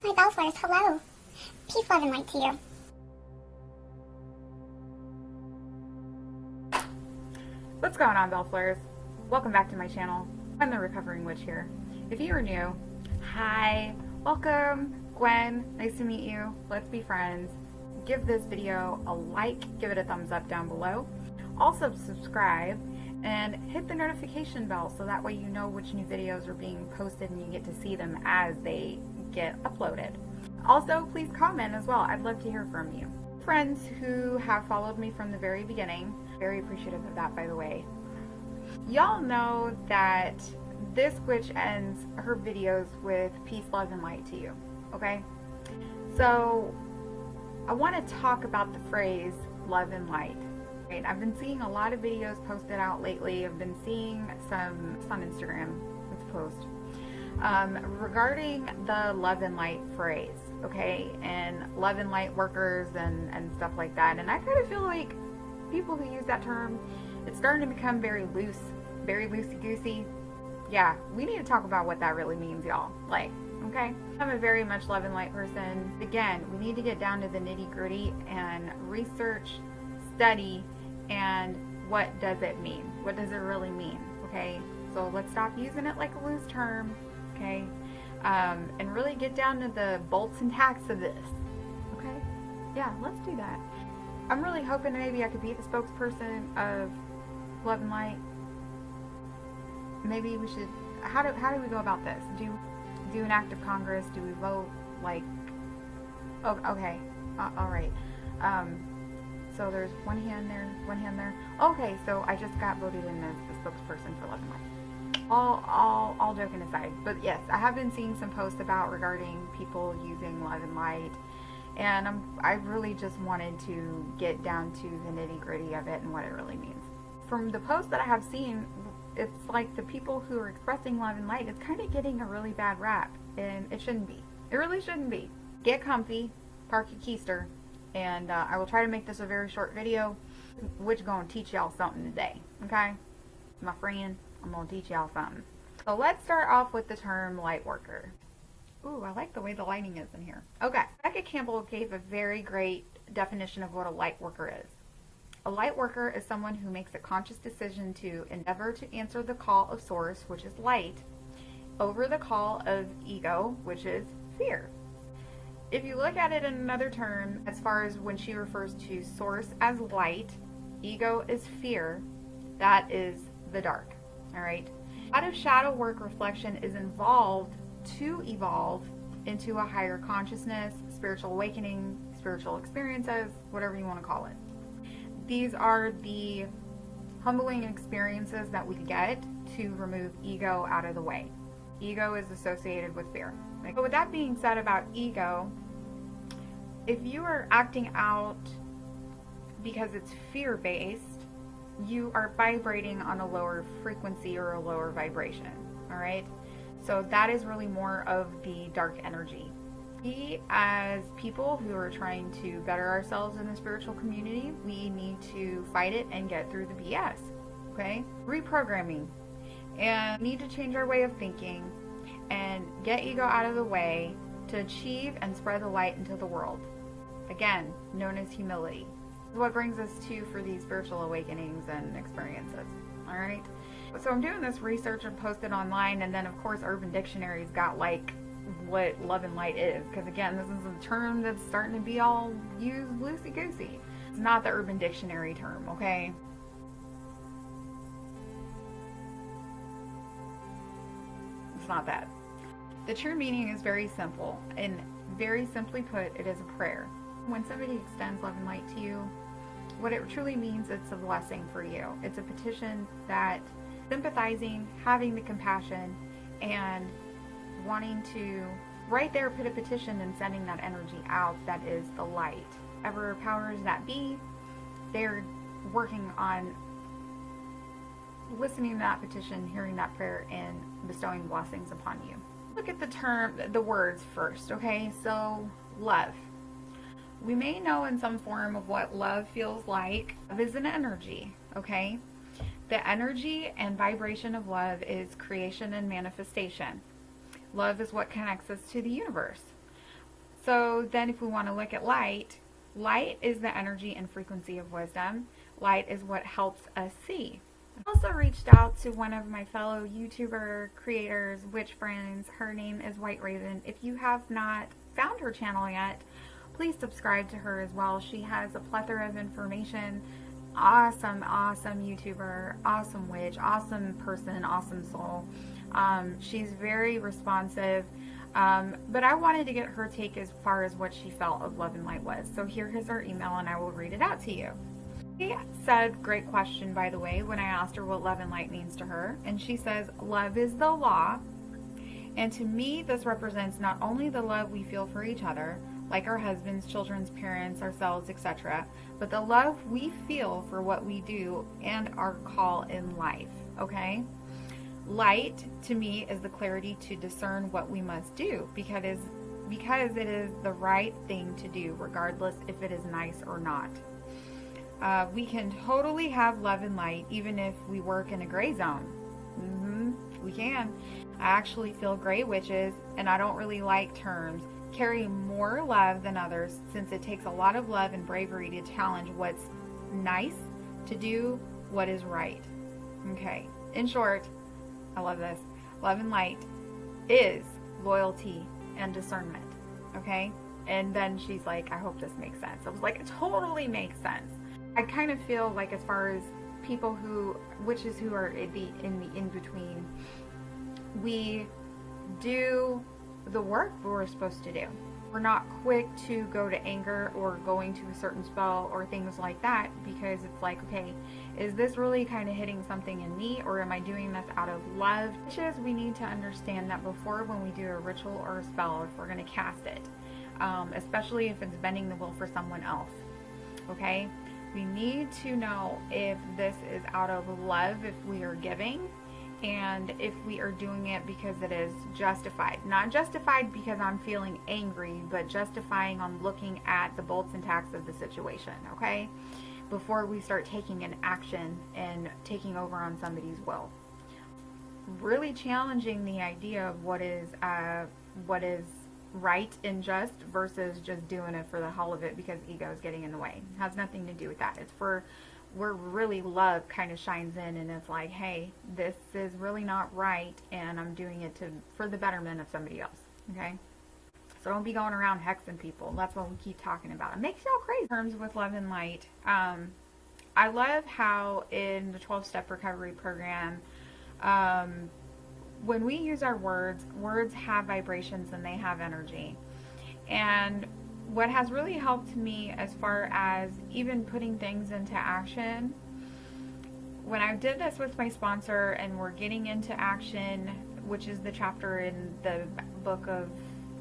Hi, Bellflowers. Hello. Peace, love, and light to you. What's going on, Bellflowers? Welcome back to my channel. I'm the Recovering Witch here. If you are new, hi, welcome, Gwen, nice to meet you. Let's be friends. Give this video a like, give it a thumbs up down below. Also subscribe and hit the notification bell so that way you know which new videos are being posted and you get to see them as they get uploaded. Also, please comment as well. I'd love to hear from you. Friends who have followed me from the very beginning, very appreciative of that, by the way. Y'all know that this witch ends her videos with peace, love, and light to you, okay? So I want to talk about the phrase love and light. Right? I've been seeing a lot of videos posted out lately. I've been seeing some on Instagram, let's post, regarding the love and light phrase, okay? And love and light workers and stuff like that. And I kind of feel like people who use that term, it's starting to become very loose, very loosey-goosey. Yeah, we need to talk about what that really means, y'all. Like, okay? I'm a very much love and light person. Again, we need to get down to the nitty-gritty and research, study, and what does it mean? What does it really mean? Okay? So let's stop using it like a loose term, okay? And really get down to the bolts and tacks of this, okay? Yeah, let's do that. I'm really hoping maybe I could be the spokesperson of love and light. Maybe we should, how do we go about this? Do an act of Congress? Do we vote? Like, oh, okay, all right. So there's one hand there, one hand there. Okay, so I just got voted in as the spokesperson for love and light. All joking aside, but yes, I have been seeing some posts about regarding people using love and light, and I really just wanted to get down to the nitty gritty of it and what it really means. From the posts that I have seen, it's like the people who are expressing love and light, it's kind of getting a really bad rap, and it shouldn't be. It really shouldn't be. Get comfy, park your keister, and I will try to make this a very short video, which gonna teach y'all something today, okay? My friend, I'm gonna teach y'all something. So let's start off with the term light worker. Ooh, I like the way the lighting is in here. Okay, Becca Campbell gave a very great definition of what a light worker is. A light worker is someone who makes a conscious decision to endeavor to answer the call of source, which is light, over the call of ego, which is fear. If you look at it in another term, as far as when she refers to source as light, ego is fear, that is the dark, all right? A lot of shadow work reflection is involved to evolve into a higher consciousness, spiritual awakening, spiritual experiences, whatever you want to call it. These are the humbling experiences that we get to remove ego out of the way. Ego is associated with fear. But with that being said about ego, if you are acting out because it's fear-based, you are vibrating on a lower frequency or a lower vibration, all right? So that is really more of the dark energy. We, as people who are trying to better ourselves in the spiritual community, we need to fight it and get through the BS, okay? Reprogramming. And we need to change our way of thinking and get ego out of the way to achieve and spread the light into the world. Again, known as humility. This is what brings us to for these spiritual awakenings and experiences, all right? So I'm doing this research and posted online, and then of course Urban Dictionary's got like what love and light is, because again, this is a term that's starting to be all used loosey-goosey. It's not the Urban Dictionary term, okay? It's not that. The true meaning is very simple, and very simply put, it is a prayer. When somebody extends love and light to you, what it truly means, it's a blessing for you. It's a petition that sympathizing, having the compassion, and wanting to right there put a petition and sending that energy out that is the light. Whatever powers that be, they're working on listening to that petition, hearing that prayer, and bestowing blessings upon you. Look at the words first, okay? So, love. We may know in some form of what love feels like. Love is an energy, okay? The energy and vibration of love is creation and manifestation. Love is what connects us to the universe. So then if we want to look at light, light is the energy and frequency of wisdom. Light is what helps us see. I also reached out to one of my fellow YouTuber creators, witch friends. Her name is White Raven. If you have not found her channel yet, please subscribe to her as well. She has a plethora of information. Awesome YouTuber, awesome witch, awesome person, awesome soul. She's very responsive. But I wanted to get her take as far as what she felt of love and light was. So here is her email, and I will read it out to you. She said, great question, by the way, when I asked her what love and light means to her. And she says, love is the law. And to me, this represents not only the love we feel for each other, like our husbands, children's parents, ourselves, etc., but the love we feel for what we do and our call in life, okay? Light, to me, is the clarity to discern what we must do because it is the right thing to do, regardless if it is nice or not. We can totally have love and light even if we work in a gray zone. We can. I actually feel gray witches, and I don't really like terms, carry more love than others since it takes a lot of love and bravery to challenge what's nice, to do what is right. Okay, in short, I love this. Love and light is loyalty and discernment. Okay? And then she's like, I hope this makes sense. I was like, it totally makes sense. I kind of feel like as far as people witches who are in the in-between, we do the work we're supposed to do. We're not quick to go to anger or going to a certain spell or things like that because it's like, okay, is this really kind of hitting something in me or am I doing this out of love? Which is, we need to understand that before when we do a ritual or a spell, if we're going to cast it, especially if it's bending the will for someone else, okay? We need to know if this is out of love, if we are giving, and if we are doing it because it is justified. Not justified because I'm feeling angry, but justifying on looking at the bolts and tacks of the situation, okay? Before we start taking an action and taking over on somebody's will. Really challenging the idea of what is right and just versus just doing it for the hell of it because ego is getting in the way. It has nothing to do with that. It's for where really love kind of shines in, and it's like, hey, this is really not right, and I'm doing it for the betterment of somebody else, okay? So don't be going around hexing people. That's what we keep talking about. It makes y'all crazy. In terms with love and light, I love how in the 12-step recovery program, when we use our words have vibrations and they have energy. And what has really helped me as far as even putting things into action, when I did this with my sponsor and we're getting into action, which is the chapter in the book of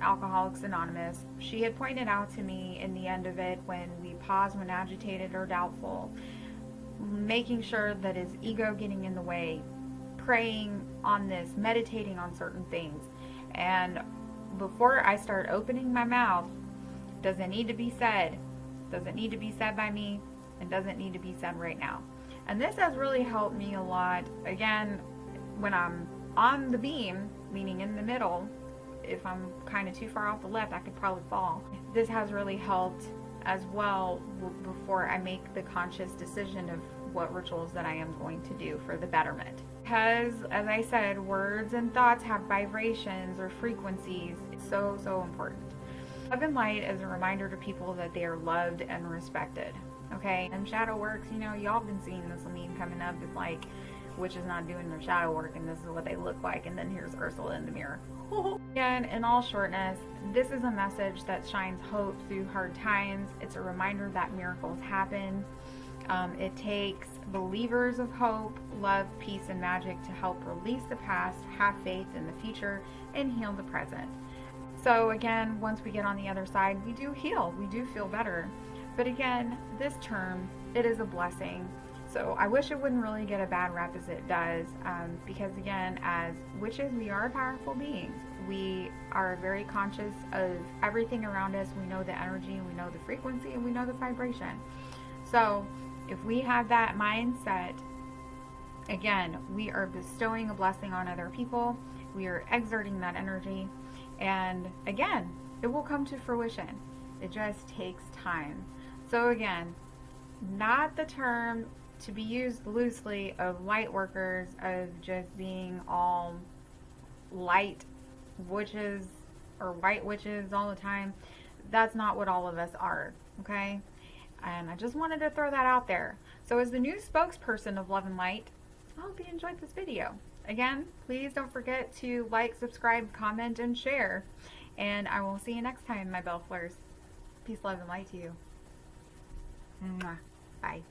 Alcoholics Anonymous, she had pointed out to me in the end of it, when we pause when agitated or doubtful, making sure that his ego getting in the way, praying on this, meditating on certain things. And before I start opening my mouth, does it need to be said? Does it need to be said by me? And does it need to be said right now? And this has really helped me a lot. Again, when I'm on the beam, meaning in the middle, if I'm kind of too far off the left, I could probably fall. This has really helped as well before I make the conscious decision of what rituals that I am going to do for the betterment. Because, as I said, words and thoughts have vibrations or frequencies. It's so, so important. Love and light is a reminder to people that they are loved and respected. Okay? And shadow works, y'all been seeing this meme coming up. It's like, witches not doing their shadow work, and this is what they look like, and then here's Ursula in the mirror. Again, in all shortness, this is a message that shines hope through hard times. It's a reminder that miracles happen. It takes believers of hope, love, peace, and magic to help release the past, have faith in the future, and heal the present. So again, once we get on the other side, we do heal. We do feel better. But again, this term, it is a blessing. So I wish it wouldn't really get a bad rap as it does, because again, as witches, we are powerful beings. We are very conscious of everything around us. We know the energy, we know the frequency, and we know the vibration. So if we have that mindset, again, we are bestowing a blessing on other people. We are exerting that energy. And again, It will come to fruition. It just takes time. So again, not the term to be used loosely of light workers, of just being all light witches or white witches all the time. That's not what all of us are, okay? And I just wanted to throw that out there. So as the new spokesperson of Love and Light, I hope you enjoyed this video. Again, please don't forget to like, subscribe, comment, and share. And I will see you next time, my Bellfleurs. Peace, love, and light to you. Mwah. Bye.